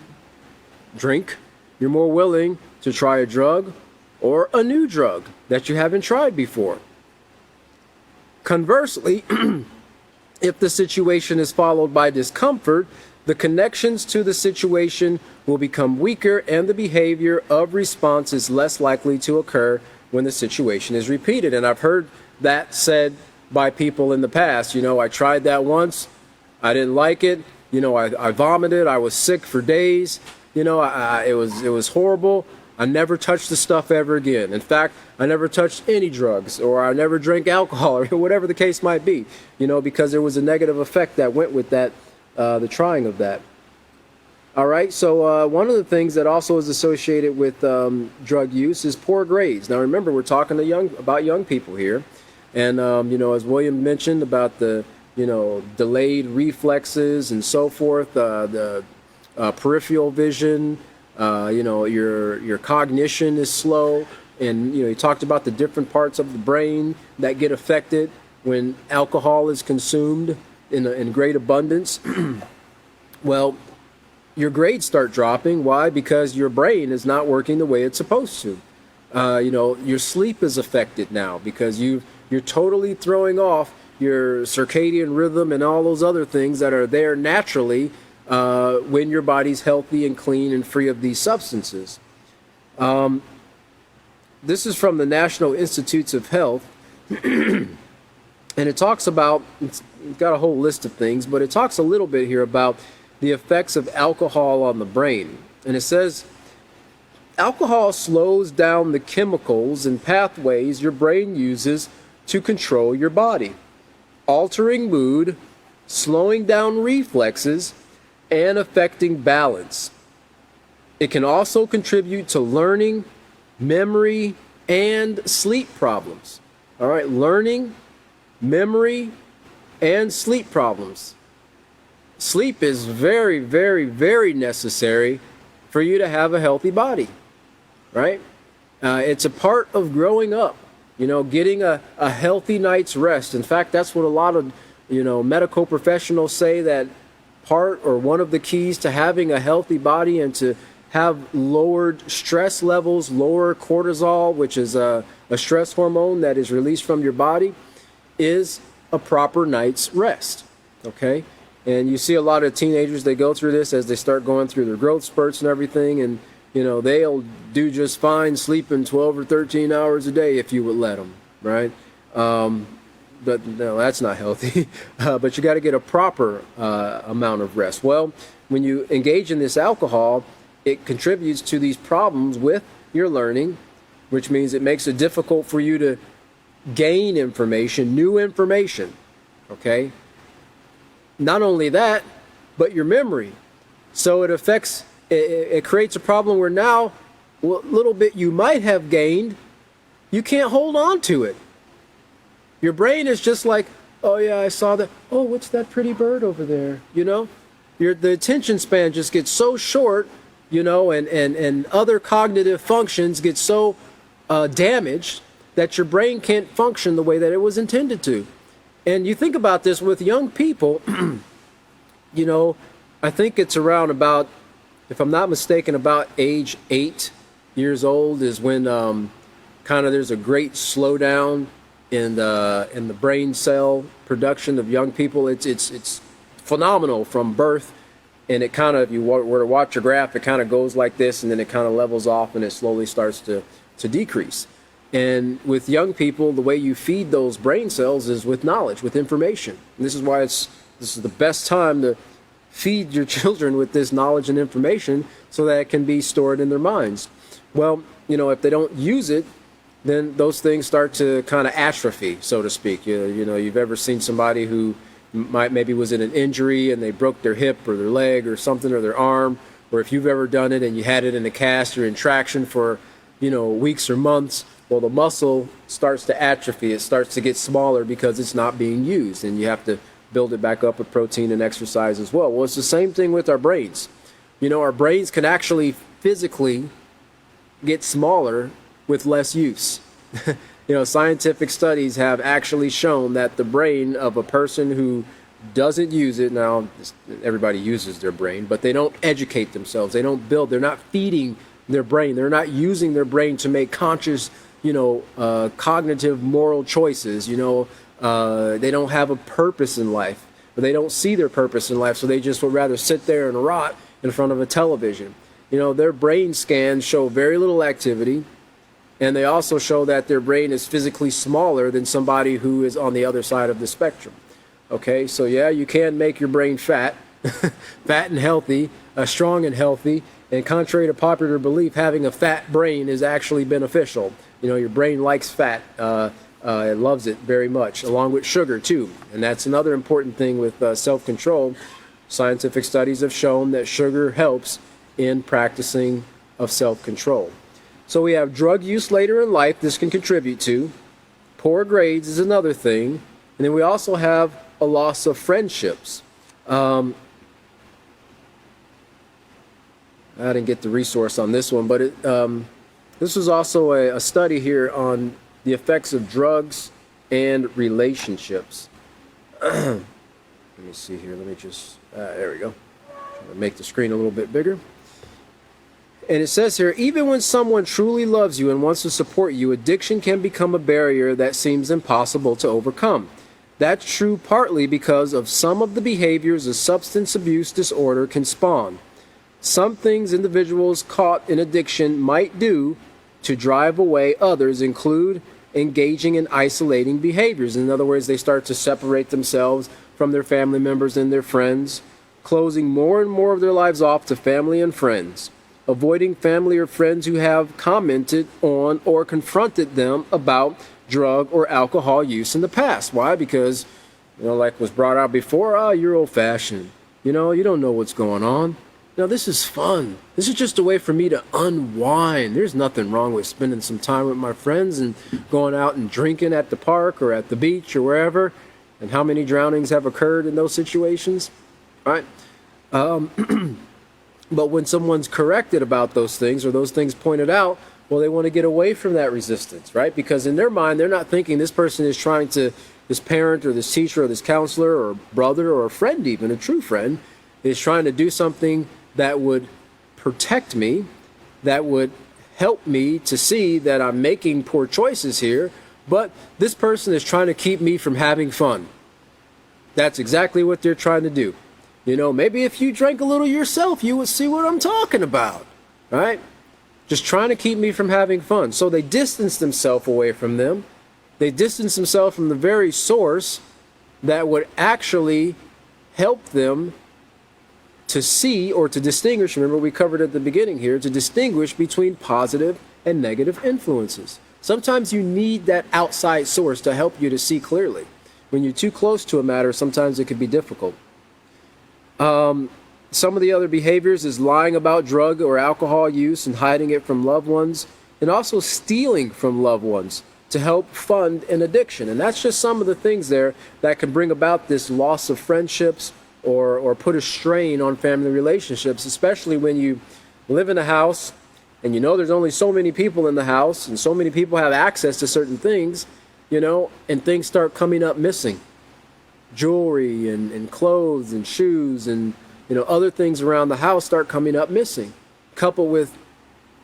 drink. You're more willing to try a drug or a new drug that you haven't tried before. Conversely, if the situation is followed by discomfort, the connections to the situation will become weaker and the behavior of response is less likely to occur when the situation is repeated. And I've heard that said by people in the past. You know, I tried that once, I didn't like it. You know, I vomited, I was sick for days. You know, it was horrible. I never touched the stuff ever again. In fact, I never touched any drugs, or I never drank alcohol, or whatever the case might be, you know, because there was a negative effect that went with that, the trying of that. All right, so one of the things that also is associated with drug use is poor grades. Now, remember, we're talking to about young people here. And, you know, as William mentioned about the, you know, delayed reflexes and so forth, the peripheral vision, you know, your cognition is slow. And, you know, he talked about the different parts of the brain that get affected when alcohol is consumed in great abundance. Well, your grades start dropping. Why? Because your brain is not working the way it's supposed to. You know, your sleep is affected now because you're totally throwing off your circadian rhythm and all those other things that are there naturally when your body's healthy and clean and free of these substances. This is from the National Institutes of Health, and it talks about, it's got a whole list of things, but it talks a little bit here about the effects of alcohol on the brain. And it says, alcohol slows down the chemicals and pathways your brain uses to control your body, altering mood, slowing down reflexes, and affecting balance. It can also contribute to learning, memory, and sleep problems. All right, learning, memory, and sleep problems. Sleep is very, very, very necessary for you to have a healthy body, right? It's a part of growing up, you know, getting a healthy night's rest. In fact, that's what a lot of, you know, medical professionals say, that part or one of the keys to having a healthy body and to have lowered stress levels, lower cortisol, which is a stress hormone that is released from your body, is a proper night's rest, okay? And you see a lot of teenagers, they go through this as they start going through their growth spurts and everything, and, you know, they'll do just fine sleeping 12 or 13 hours a day if you would let them, right? But no, that's not healthy. But you got to get a proper amount of rest. Well, when you engage in this alcohol, it contributes to these problems with your learning, which means it makes it difficult for you to gain information, new information, okay? Not only that, but your memory. So it affects, it creates a problem where now, what little bit you might have gained, you can't hold on to it. Your brain is just like, oh yeah, I saw that. Oh, what's that pretty bird over there? You know, the attention span just gets so short, you know, and other cognitive functions get so damaged that your brain can't function the way that it was intended to. And you think about this with young people, you know, I think it's around about, if I'm not mistaken, about age 8 years old is when kind of there's a great slowdown in the brain cell production of young people. It's phenomenal from birth. And it kind of, if you were to watch a graph, it kind of goes like this, and then it kind of levels off, and it slowly starts to decrease. And with young people, the way you feed those brain cells is with knowledge, with information. And this is why this is the best time to feed your children with this knowledge and information so that it can be stored in their minds. Well, if they don't use it, then those things start to kind of atrophy, so to speak. You've ever seen somebody who maybe was in an injury and they broke their hip or their leg or something, or their arm, or if you've ever done it and you had it in a cast or in traction for weeks or months, well, the muscle starts to atrophy. It starts to get smaller because it's not being used, and you have to build it back up with protein and exercise as well. Well, it's the same thing with our brains. Our brains can actually physically get smaller with less use. Scientific studies have actually shown that the brain of a person who doesn't use it, now everybody uses their brain, but they don't educate themselves. They don't build, they're not feeding their brain. They're not using their brain to make conscious, cognitive, moral choices. They don't have a purpose in life, or they don't see their purpose in life, so they just would rather sit there and rot in front of a television. Their brain scans show very little activity, and they also show that their brain is physically smaller than somebody who is on the other side of the spectrum. Okay, so yeah, you can make your brain fat, fat and healthy, strong and healthy, and contrary to popular belief, having a fat brain is actually beneficial. Your brain likes fat. It loves it very much, along with sugar too. And that's another important thing with self-control. Scientific studies have shown that sugar helps in practicing of self-control. So we have drug use later in life. This can contribute to. Poor grades is another thing. And then we also have a loss of friendships. I didn't get the resource on this one, but this was also a study here on the effects of drugs and relationships. Let me see here. Let me just, there we go. Try to make the screen a little bit bigger. And it says here, even when someone truly loves you and wants to support you, addiction can become a barrier that seems impossible to overcome. That's true partly because of some of the behaviors a substance abuse disorder can spawn. Some things individuals caught in addiction might do to drive away others include engaging in isolating behaviors. In other words, they start to separate themselves from their family members and their friends, closing more and more of their lives off to family and friends, avoiding family or friends who have commented on or confronted them about drug or alcohol use in the past. Why? Because, like was brought out before, you're old-fashioned. You don't know what's going on. This is fun. This is just a way for me to unwind. There's nothing wrong with spending some time with my friends and going out and drinking at the park or at the beach or wherever. And how many drownings have occurred in those situations? Right? But when someone's corrected about those things or those things pointed out, well, they want to get away from that resistance, right? Because in their mind, they're not thinking this person is trying to, this parent or this teacher or this counselor or brother or a friend, even a true friend, is trying to do something that would protect me, that would help me to see that I'm making poor choices here, but this person is trying to keep me from having fun. That's exactly what they're trying to do. Maybe if you drank a little yourself, you would see what I'm talking about, right? Just trying to keep me from having fun. So they distance themselves away from them. They distance themselves from the very source that would actually help them to see or to distinguish. Remember, we covered at the beginning here, to distinguish between positive and negative influences. Sometimes you need that outside source to help you to see clearly. When you're too close to a matter, sometimes it can be difficult. Some of the other behaviors is lying about drug or alcohol use and hiding it from loved ones, and also stealing from loved ones to help fund an addiction. And that's just some of the things there that can bring about this loss of friendships or put a strain on family relationships, especially when you live in a house and there's only so many people in the house and so many people have access to certain things, and things start coming up missing. Jewelry and clothes and shoes and other things around the house start coming up missing, coupled with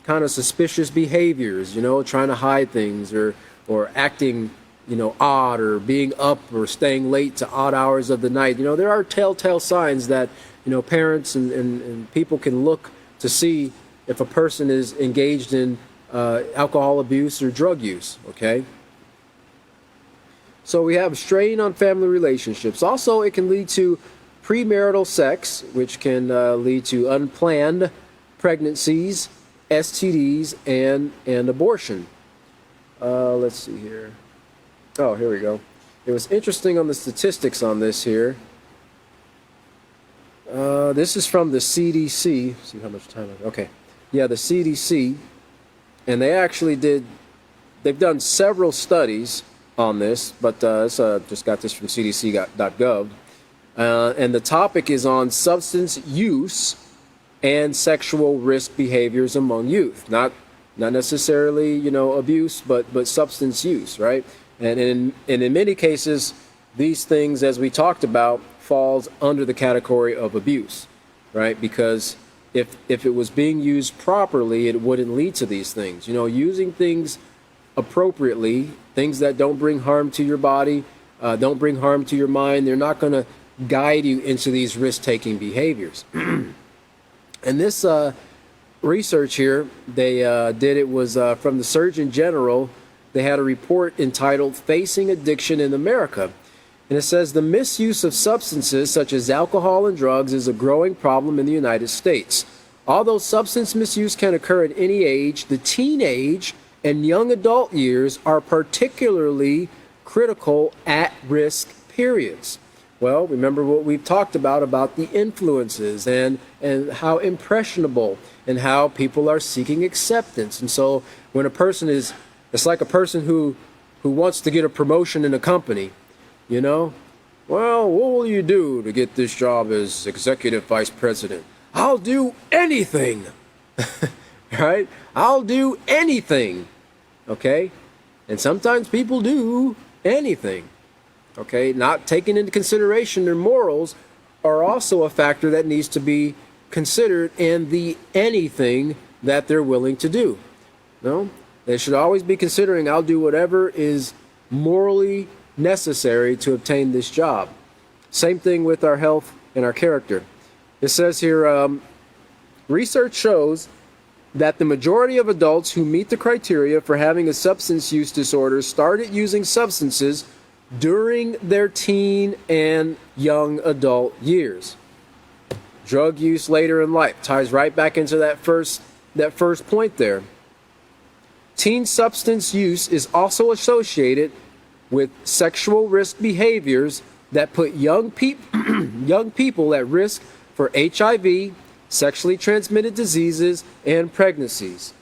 kind of suspicious behaviors, trying to hide things or acting odd, or being up or staying late to odd hours of the night. There are telltale signs that, parents and people can look to see if a person is engaged in alcohol abuse or drug use, okay? So we have strain on family relationships. Also, it can lead to premarital sex, which can lead to unplanned pregnancies, STDs, and abortion. Let's see here. Oh, here we go. It was interesting on the statistics on this here. This is from the CDC. Let's see how much time I have. Okay. Yeah, the CDC. And they've done several studies on this, but just got this from cdc.gov. And the topic is on substance use and sexual risk behaviors among youth. Not necessarily, abuse, but substance use, right? And in many cases, these things, as we talked about, falls under the category of abuse, right? Because if it was being used properly, it wouldn't lead to these things. Using things appropriately, things that don't bring harm to your body, don't bring harm to your mind, they're not going to guide you into these risk-taking behaviors. And this research here, they did, it was from the Surgeon General. They had a report entitled Facing Addiction in America. And it says the misuse of substances such as alcohol and drugs is a growing problem in the United States. Although substance misuse can occur at any age, the teenage and young adult years are particularly critical at-risk periods. Well, remember what we've talked about the influences and how impressionable and how people are seeking acceptance. And so when a person it's like a person who wants to get a promotion in a company, well, what will you do to get this job as executive vice president? I'll do anything, right? I'll do anything, okay? And sometimes people do anything. Okay, not taking into consideration their morals are also a factor that needs to be considered in the anything that they're willing to do. No, they should always be considering, I'll do whatever is morally necessary to obtain this job. Same thing with our health and our character. It says here, research shows that the majority of adults who meet the criteria for having a substance use disorder started using substances during their teen and young adult years. Drug use later in life ties right back into that first point there. Teen substance use is also associated with sexual risk behaviors that put young people at risk for HIV, sexually transmitted diseases, and pregnancies.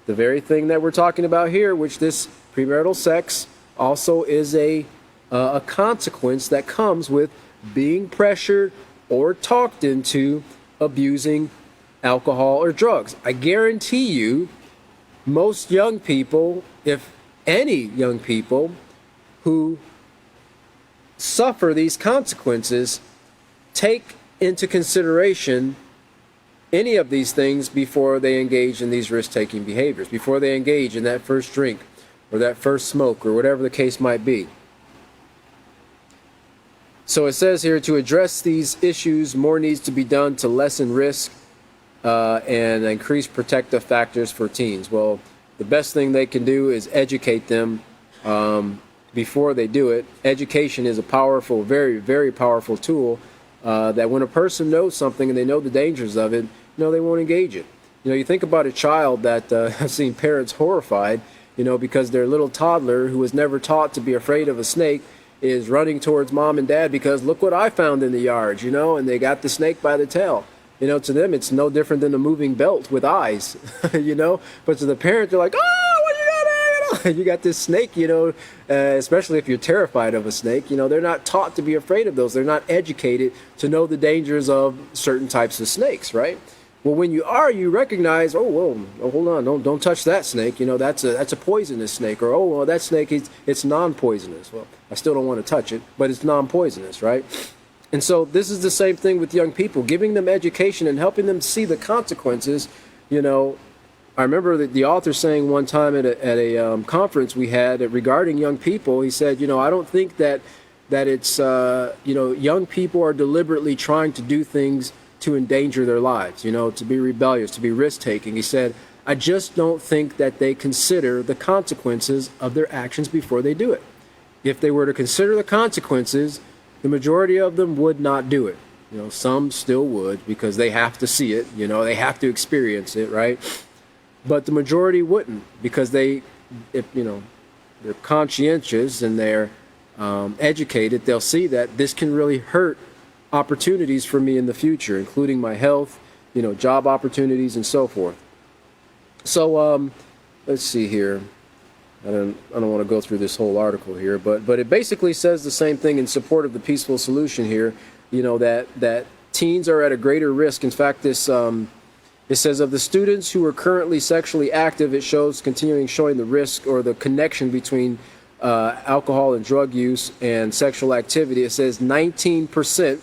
The very thing that we're talking about here, which this premarital sex also is a consequence that comes with being pressured or talked into abusing alcohol or drugs. I guarantee you, most young people, if any young people who suffer these consequences, take into consideration any of these things before they engage in these risk-taking behaviors, before they engage in that first drink or that first smoke or whatever the case might be. So it says here, to address these issues, more needs to be done to lessen risk and increase protective factors for teens. Well, the best thing they can do is educate them before they do it. Education is a powerful, very, very powerful tool that when a person knows something and they know the dangers of it, they won't engage it. You think about a child that I've seen parents horrified, because their little toddler who was never taught to be afraid of a snake is running towards mom and dad because look what I found in the yard, and they got the snake by the tail. To them it's no different than a moving belt with eyes, but to the parent they're like, oh, what you got? You got this snake, especially if you're terrified of a snake, they're not taught to be afraid of those. They're not educated to know the dangers of certain types of snakes, right? Well, when you recognize, hold on, don't touch that snake. That's a poisonous snake, or that snake it's non-poisonous. Well, I still don't want to touch it, but it's non-poisonous, right? And so this is the same thing with young people, giving them education and helping them see the consequences, I remember the author saying one time at a conference we had regarding young people, he said, I don't think that it's, young people are deliberately trying to do things to endanger their lives, to be rebellious, to be risk-taking. He said, I just don't think that they consider the consequences of their actions before they do it. If they were to consider the consequences, the majority of them would not do it. Some still would because they have to see it, they have to experience it, right? But the majority wouldn't because they're conscientious and they're educated. They'll see that this can really hurt opportunities for me in the future, including my health, job opportunities and so forth. So let's see here. I don't want to go through this whole article here, but it basically says the same thing in support of the peaceful solution here. That teens are at a greater risk. In fact, this it says of the students who are currently sexually active, it shows showing the risk or the connection between alcohol and drug use and sexual activity. It says 19%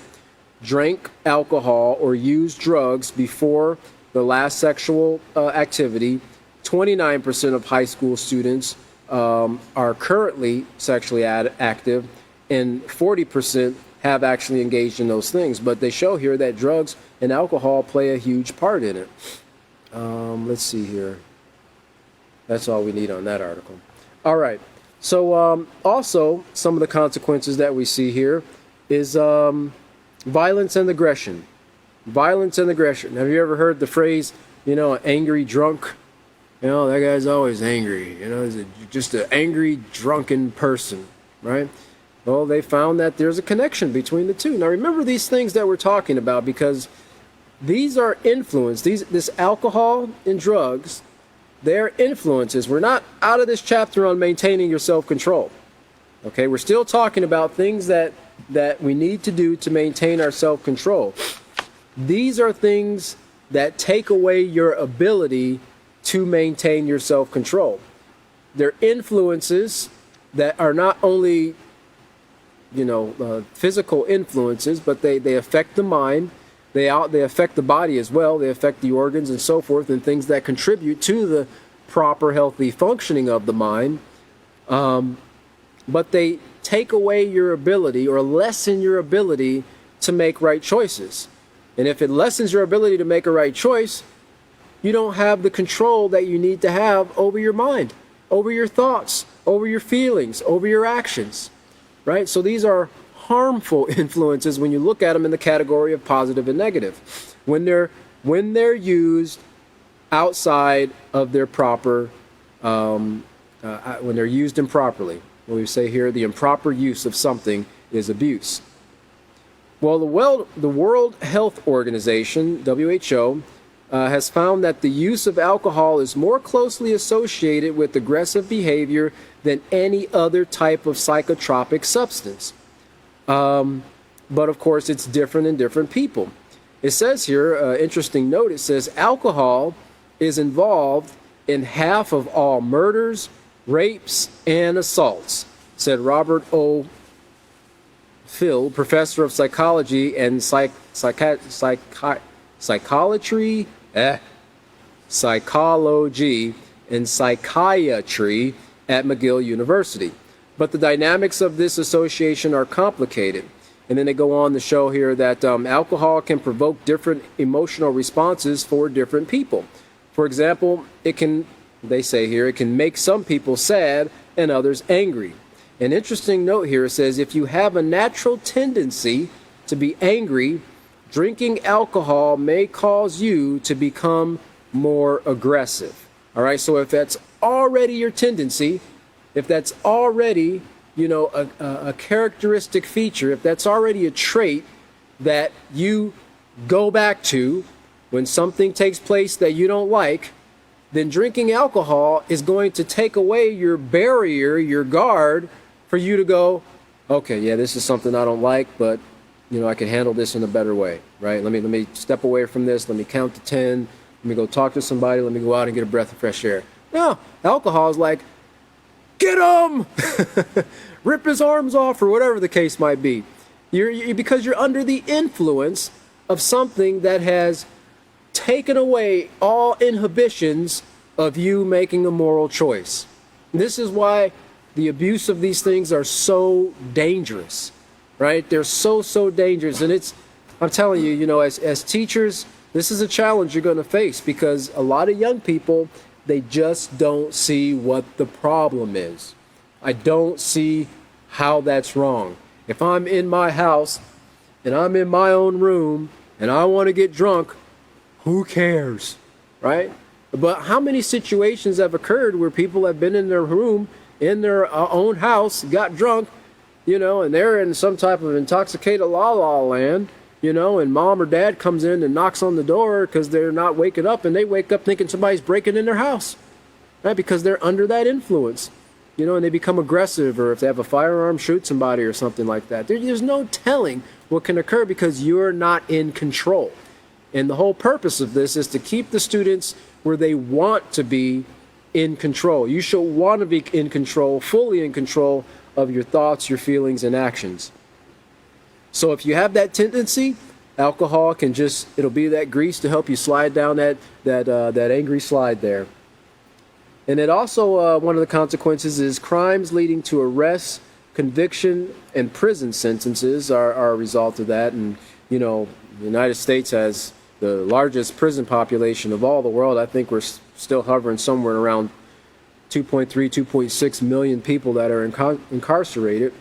drank alcohol or used drugs before the last sexual activity. 29% of high school students are currently sexually active, and 40% have actually engaged in those things. But they show here that drugs and alcohol play a huge part in it. Let's see here. That's all we need on that article. All right. So also, some of the consequences that we see here is violence and aggression. Violence and aggression. Have you ever heard the phrase, angry drunk? That guy's always angry. He's just an angry, drunken person, right? Well, they found that there's a connection between the two. Now, remember these things that we're talking about because these are influence. This alcohol and drugs, they're influences. We're not out of this chapter on maintaining your self-control. Okay, we're still talking about things that we need to do to maintain our self-control. These are things that take away your ability to maintain your self-control. They're influences that are not only physical influences, but they affect the mind. They affect the body as well. They affect the organs and so forth, and things that contribute to the proper, healthy functioning of the mind. But they take away your ability or lessen your ability to make right choices. And if it lessens your ability to make a right choice, you don't have the control that you need to have over your mind, over your thoughts, over your feelings, over your actions. Right? So these are harmful influences when you look at them in the category of positive and negative. When they're used outside of their proper, when they're used improperly. When we say here, the improper use of something is abuse. Well, the World Health Organization, WHO, has found that the use of alcohol is more closely associated with aggressive behavior than any other type of psychotropic substance. But of course, it's different in different people. It says here, interesting note, it says alcohol is involved in half of all murders, rapes, and assaults, said Robert O. Phil, professor of psychology and psychology and psychiatry at McGill University. But the dynamics of this association are complicated. And then they go on to show here that alcohol can provoke different emotional responses for different people. For example, they say here, it can make some people sad and others angry. An interesting note here says if you have a natural tendency to be angry, drinking alcohol may cause you to become more aggressive. All right, so if that's already your tendency, if that's already, a characteristic feature, if that's already a trait that you go back to when something takes place that you don't like, then drinking alcohol is going to take away your barrier, your guard, for you to go, okay, yeah, this is something I don't like, but I can handle this in a better way, right? Let me step away from this. Let me count to 10. Let me go talk to somebody. Let me go out and get a breath of fresh air. No, alcohol is like, get him, rip his arms off, or whatever the case might be. Because you're under the influence of something that has taken away all inhibitions of you making a moral choice. This is why the abuse of these things are so dangerous, right? They're so dangerous. And I'm telling you, as teachers, this is a challenge you're going to face, because a lot of young people, they just don't see what the problem is. I don't see how that's wrong. If I'm in my house and I'm in my own room and I want to get drunk, who cares, right? But how many situations have occurred where people have been in their room, in their own house, got drunk, and they're in some type of intoxicated la-la land, and mom or dad comes in and knocks on the door because they're not waking up, and they wake up thinking somebody's breaking in their house, right? Because they're under that influence, and they become aggressive, or if they have a firearm, shoot somebody or something like that. There's no telling what can occur because you're not in control. And the whole purpose of this is to keep the students where they want to be in control. You should want to be in control, fully in control of your thoughts, your feelings, and actions. So if you have that tendency, alcohol it'll be that grease to help you slide down that angry slide there. And it also, one of the consequences is crimes leading to arrests, conviction, and prison sentences are a result of that. And, the United States has the largest prison population of all the world. I think we're still hovering somewhere around 2.3, 2.6 million people that are incarcerated.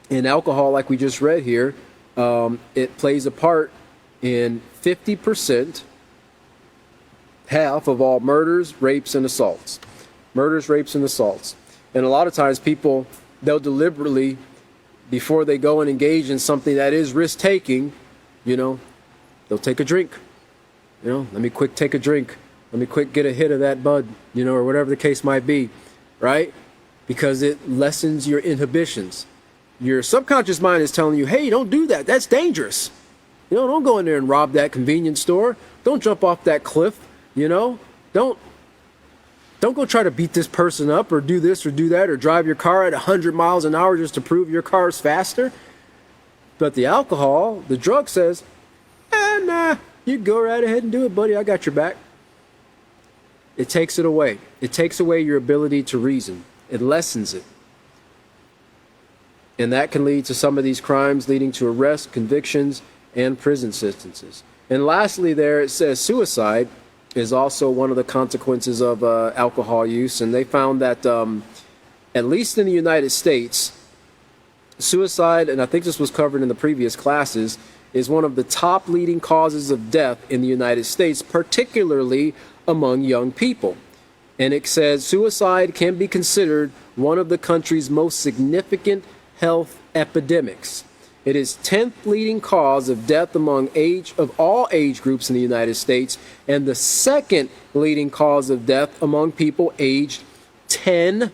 And alcohol, like we just read here, it plays a part in 50%, half of all murders, rapes, and assaults. Murders, rapes, and assaults. And a lot of times people, they'll deliberately, before they go and engage in something that is risk-taking, they'll take a drink. Let me quick take a drink. Let me quick get a hit of that bud, or whatever the case might be, right? Because it lessens your inhibitions. Your subconscious mind is telling you, hey, don't do that. That's dangerous. Don't go in there and rob that convenience store. Don't jump off that cliff. Don't go try to beat this person up or do this or do that or drive your car at 100 miles an hour just to prove your car's faster. But the alcohol, the drug says, nah, you go right ahead and do it, buddy. I got your back. It takes it away. It takes away your ability to reason. It lessens it. And that can lead to some of these crimes leading to arrests, convictions, and prison sentences. And lastly there, it says suicide is also one of the consequences of alcohol use. And they found that, at least in the United States, suicide, and I think this was covered in the previous classes, is one of the top leading causes of death in the United States, particularly among young people. And it says suicide can be considered one of the country's most significant health epidemics. It is 10th leading cause of death among all age groups in the United States, and the second leading cause of death among people aged 10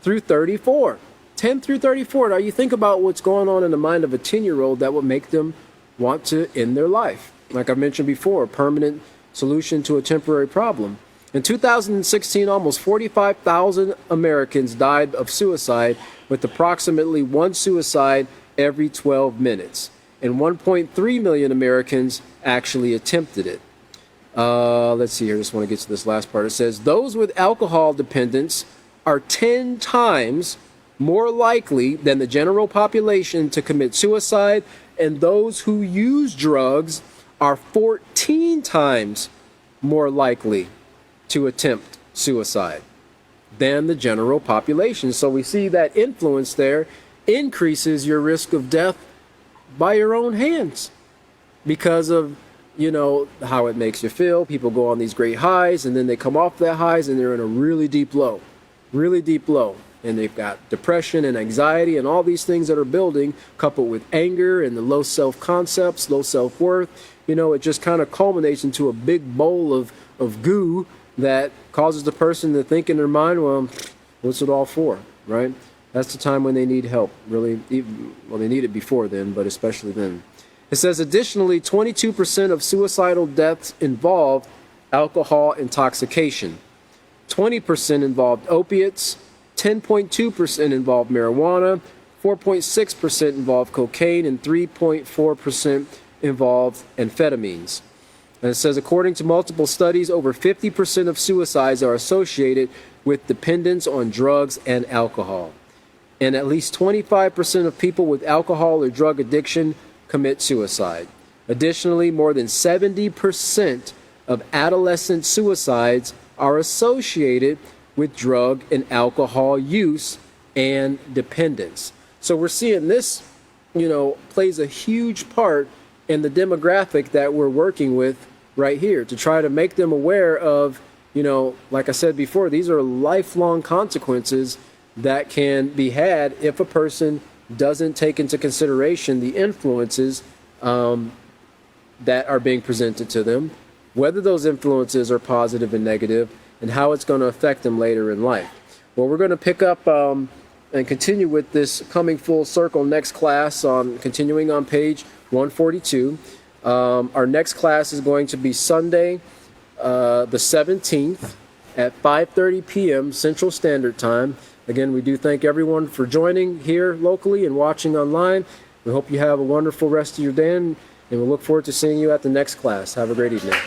through 34. 10 through 34. Now you think about what's going on in the mind of a 10-year-old that would make them want to end their life. Like I mentioned before, a permanent solution to a temporary problem. In 2016, almost 45,000 Americans died of suicide, with approximately one suicide every 12 minutes. And 1.3 million Americans actually attempted it. Let's see here. I just want to get to this last part. It says, those with alcohol dependence are 10 times more likely than the general population to commit suicide, and those who use drugs are 14 times more likely to attempt suicide than the general population. So we see that influence there increases your risk of death by your own hands because of, how it makes you feel. People go on these great highs and then they come off that highs and they're in a really deep low. And they've got depression and anxiety and all these things that are building, coupled with anger and the low self-concepts, low self-worth. It just kind of culminates into a big bowl of goo that causes the person to think in their mind, well, what's it all for, right? That's the time when they need help, really. Well, they need it before then, but especially then. It says, additionally, 22% of suicidal deaths involve alcohol intoxication. 20% involved opiates. 10.2% involved marijuana. 4.6% involved cocaine. And 3.4% involved amphetamines. And it says, according to multiple studies, over 50% of suicides are associated with dependence on drugs and alcohol. And at least 25% of people with alcohol or drug addiction commit suicide. Additionally, more than 70% of adolescent suicides are associated with drug and alcohol use and dependence. So we're seeing this, plays a huge part in the demographic that we're working with right here to try to make them aware of, like I said before, these are lifelong consequences that can be had if a person doesn't take into consideration the influences that are being presented to them, whether those influences are positive and negative, and how it's going to affect them later in life. Well, we're going to pick up and continue with this coming full circle next class on continuing on page 142. Our next class is going to be Sunday, the 17th at 5:30 p.m. Central Standard Time. Again, we do thank everyone for joining here locally and watching online. We hope you have a wonderful rest of your day, and we look forward to seeing you at the next class. Have a great evening.